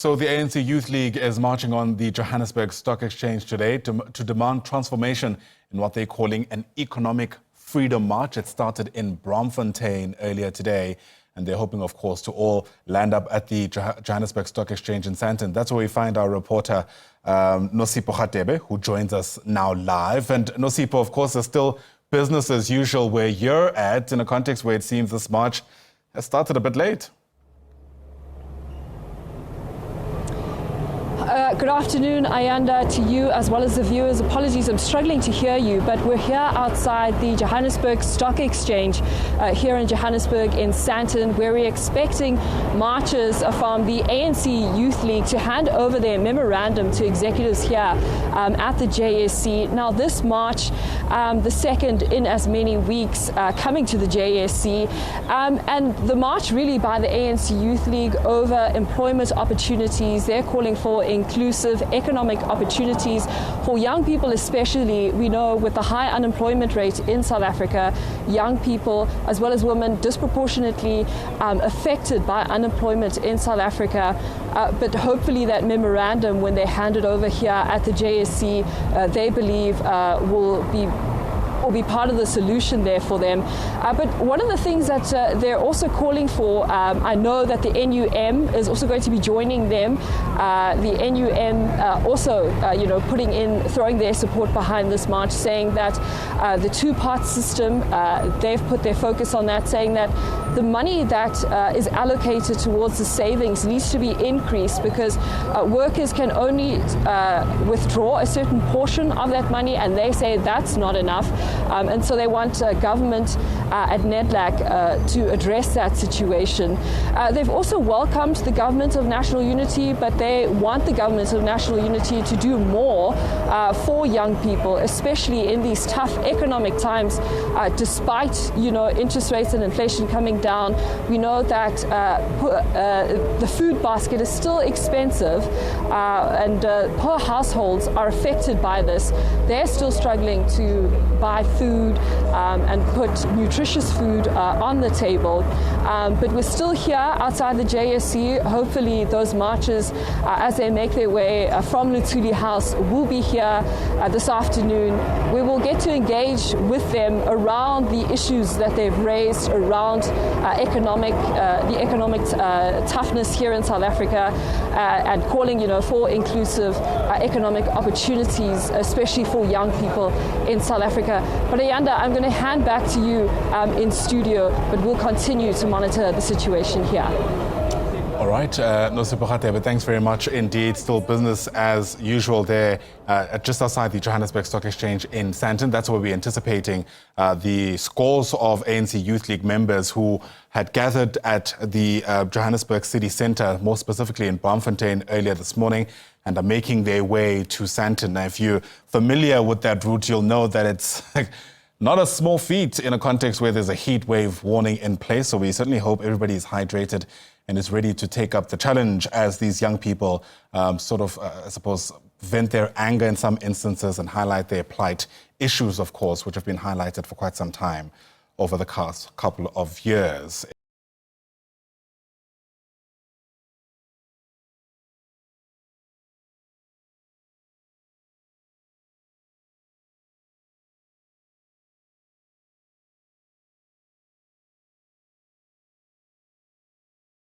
So the ANC Youth League is marching on the Johannesburg Stock Exchange today to demand transformation in what they're calling an economic freedom march. It started in Bloemfontein earlier today, and they're hoping, of course, to all land up at the Johannesburg Stock Exchange in Sandton. That's where we find our reporter, Nosipho Radebe, who joins us now live. And Nosipho, of course, there's still business as usual where you're at, in a context where it seems this march has started a bit late. Good afternoon, Ayanda, to you as well as the viewers. Apologies, I'm struggling to hear you, but we're here outside the Johannesburg Stock Exchange here in Johannesburg in Sandton, where we're expecting marchers from the ANC Youth League to hand over their memorandum to executives here at the JSE. Now, this march, the second in as many weeks coming to the JSE, and the march really by the ANC Youth League over employment opportunities. They're calling for inclusive economic opportunities for young people, especially. We know with the high unemployment rate in South Africa, young people as well as women disproportionately affected by unemployment in South Africa. But hopefully that memorandum, when they hand it over here at the JSE, they believe will be part of the solution there for them. But one of the things that they're also calling for, I know that the NUM is also going to be joining them. The NUM also, throwing their support behind this march, saying that the two-part system, they've put their focus on that, saying that the money that is allocated towards the savings needs to be increased because workers can only withdraw a certain portion of that money, and they say that's not enough. And so they want government at NEDLAC to address that situation. They've also welcomed the Government of National Unity, but they want the Government of National Unity to do more for young people, especially in these tough economic times. Despite, interest rates and inflation coming down, we know that the food basket is still expensive, and poor households are affected by this. They're still struggling to buy food and put nutritious food on the table. But we're still here outside the JSE. Hopefully those marchers, as they make their way from Luthuli House, will be here this afternoon. We will get to engage with them around the issues that they've raised around the economic toughness here in South Africa, and calling, for inclusive economic opportunities, especially for young people in South Africa. But Ayanda, I'm going to hand back to you in studio, but we'll continue to monitor the situation here. All right, Nosipho Radebe, thanks very much indeed. Still business as usual there, just outside the Johannesburg Stock Exchange in Sandton. That's where we're anticipating the scores of ANC Youth League members who had gathered at the Johannesburg City Centre, more specifically in Bloemfontein earlier this morning, and are making their way to Sandton. Now, if you're familiar with that route, you'll know that it's not a small feat in a context where there's a heat wave warning in place. So we certainly hope everybody is hydrated and is ready to take up the challenge as these young people I suppose, vent their anger in some instances and highlight their plight issues, of course, which have been highlighted for quite some time over the past couple of years.